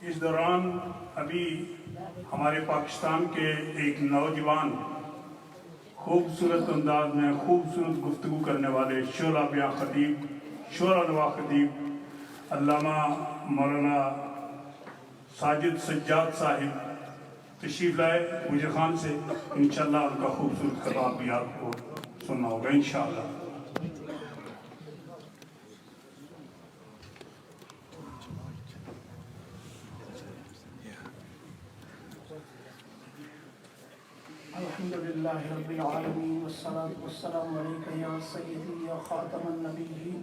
इस दौरान अभी हमारे पाकिस्तान के एक नौजवान खूबसूरत अंदाज में खूबसूरत गुफ्तगू करने वाले शोला बिया खतीब शोला नवा खतीब अल्लामा मौलाना साजिद सज्जाद साहिब तशरीफ लाए मुझे खान से। इंशाअल्लाह उनका खूबसूरत खिताब भी आपको सुनना होगा इंशाअल्लाह। अल्हम्दुलिल्लाहि रब्बिल आलमीन वस्सलातु वस्सलामु अलैका या सय्यदी या खातमन नबिय्यीन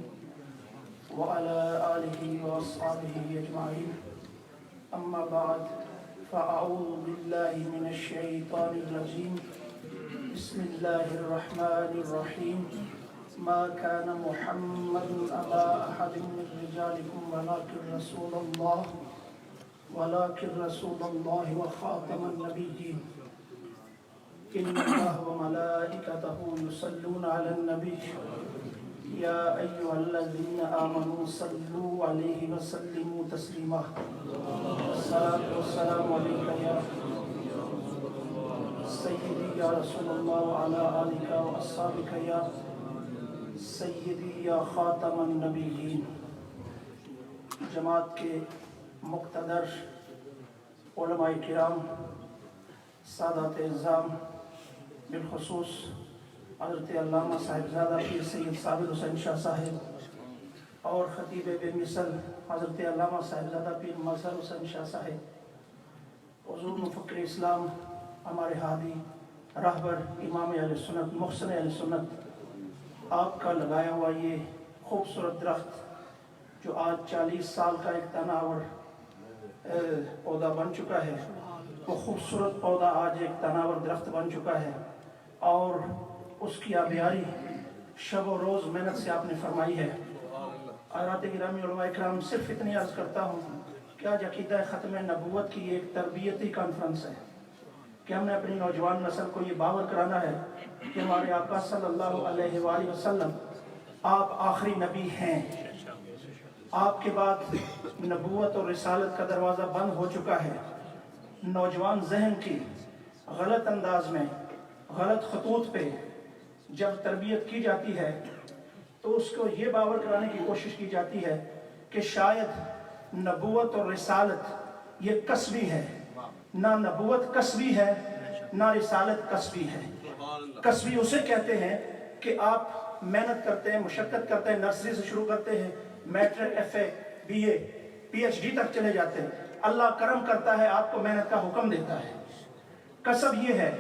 व अला आलिहि व अस्हाबिहि अजमाइन। अम्मा बाद फ़अऊज़ु बिल्लाहि मिनश शैतानिर रजीम। बिस्मिल्लाहिर रहमानिर रहीम। मा कान मुहम्मदुन अबा अहदिन मिन रिजालिकुम वलाकिन रसूलुल्लाह व खातमन नबिय्यीन। इन्नल्लाह व मलाइकतहु युसल्लूना अलन नबी या अय्युहल्लज़ीना आमनू सल्लू अलैहि व सल्लिमू तस्लीमा। अस्सलातु वस्सलामु अलैका या सय्यदी या रसूलल्लाह व अला आलिका व अस्हाबिका या सय्यदी या खातमन नबिय्यीन। जमात के मुक़्तदर उलमाए किराम, सादात इज़्ज़ाम, बिलखुसूस हज़रत अल्लामा साहिबज़ादा पीर सैयद साबिर हुसैन शाह साहिब और ख़तीब बेमिसल हज़रत अल्लामा साहिबज़ादा पीर मज़हर हुसैन शाह साहिब, हुज़ूर मुफक्किर इस्लाम, हमारे हादी रहबर इमाम अहले सुन्नत मुहसिन अहले सुन्नत, आपका लगाया हुआ ये खूबसूरत दरख्त जो आज 40 साल का एक तनावर पौधा बन चुका है, वो खूबसूरत पौधा आज एक तनावर दरख्त बन चुका है और उसकी आबियारी शब और रोज़ मेहनत से आपने फरमाई है। हज़रात गिरामी उलमाए किराम, सिर्फ इतनी अर्ज़ करता हूँ कि आज ताजदार-ए-ख़त्मे नबुव्वत की एक तरबियती कॉन्फ्रेंस है कि हमने अपनी नौजवान नस्ल को ये बावर कराना है कि हमारे आका सल्लल्लाहु अलैहि वसल्लम आप आखिरी नबी हैं। आपके बाद नबुव्वत और रिसालत का दरवाज़ा बंद हो चुका है। नौजवान जहन की गलत अंदाज में गलत खतूत पे जब तरबियत की जाती है तो उसको ये बावर कराने की कोशिश की जाती है कि शायद नबुव्वत और रिसालत ये कसबी है। ना नबुव्वत कसबी है, ना रिसालत कसबी है। कसबी उसे कहते हैं कि आप मेहनत करते हैं, मुशक्कत करते हैं, नर्सरी से शुरू करते हैं, मैट्रिक, FA, BA, PhD तक चले जाते हैं। अल्लाह करम करता है, आपको मेहनत का हुक्म देता है। कसब ये है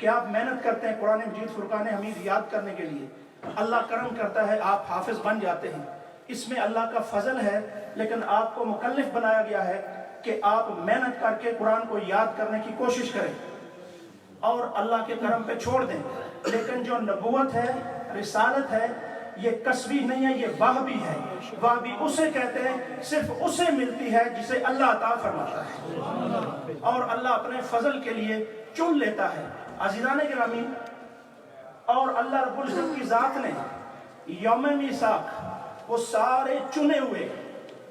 कि आप मेहनत करते हैं कुरान मजीद फुरकान हमीद याद करने के लिए, अल्लाह करम करता है, आप हाफिज बन जाते हैं। इसमें अल्लाह का फजल है, लेकिन आपको मुकल्लिफ बनाया गया है कि आप मेहनत करके कुरान को याद करने की कोशिश करें और अल्लाह के करम पे छोड़ दें। लेकिन जो नबुव्वत है, रिसालत है, ये कसबी नहीं है, ये वाहबी है। वाहबी उसे कहते हैं, सिर्फ उसे मिलती है जिसे अल्लाह अता फरमाता है और अल्लाह अपने फजल के लिए चुन लेता है। अज़ीज़ान गिरामी, और अल्लाह रब्बुल इज़्ज़त की ज़ात ने यौम मीसाक वो सारे चुने हुए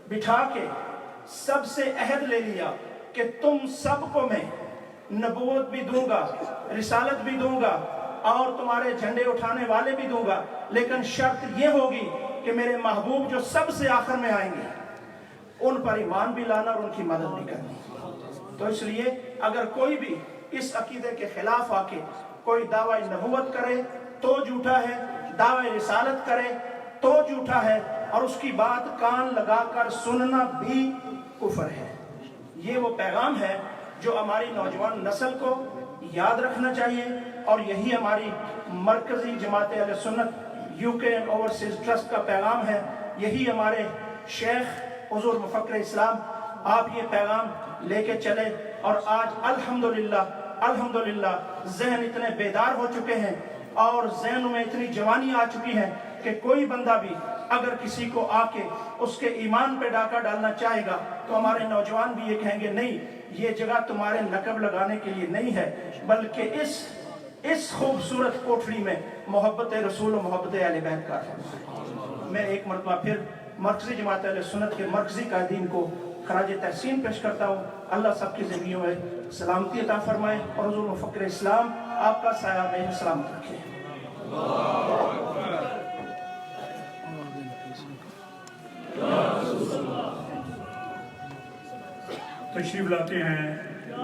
बिठा के सबसे अहद ले लिया कि तुम सबको मैं नबुव्वत भी दूंगा, रिसालत भी दूंगा और तुम्हारे झंडे उठाने वाले भी दूंगा, लेकिन शर्त ये होगी कि मेरे महबूब जो सबसे आखिर में आएंगे उन पर ईमान भी लाना और उनकी मदद भी करनी। तो इसलिए अगर कोई भी इस अकीदे के खिलाफ आके कोई दावा नबुव्वत करे तो झूठा है, दावा रिसालत करे तो झूठा है, और उसकी बात कान लगाकर सुनना भी कुफर है। ये वो पैगाम है जो हमारी नौजवान नस्ल को याद रखना चाहिए और यही हमारी मरकजी जमात-ए-आले सुन्नत UK एंड ओवरसीज ट्रस्ट का पैगाम है। यही हमारे शेख हुजूर मुफक्किर इस्लाम, आप ये पैगाम लेके चले और आज अल्हम्दुलिल्लाह जहन इतने बेदार हो चुके हैं और जहनों में इतनी जवानी आ चुकी है कि कोई बंदा भी अगर किसी को आके उसके ईमान पे डाका डालना चाहेगा तो हमारे नौजवान भी ये कहेंगे नहीं, ये जगह तुम्हारे नकब लगाने के लिए नहीं है, बल्कि इस खूबसूरत कोठरी में मोहब्बत रसूल और मोहब्बत अहले बैत का है। मैं एक मरतबा फिर मरकजी जमात-ए-आले सुन्नत के मरकजी कायदीन को खराज तहसीन पेश करता हूँ। अल्लाह सबकी ज़िंदगियों में सलामती अता फरमाए और हुज़ूर मुफक्किर इस्लाम आपका साया में सलामत रखे। तशरीफ लाते हैं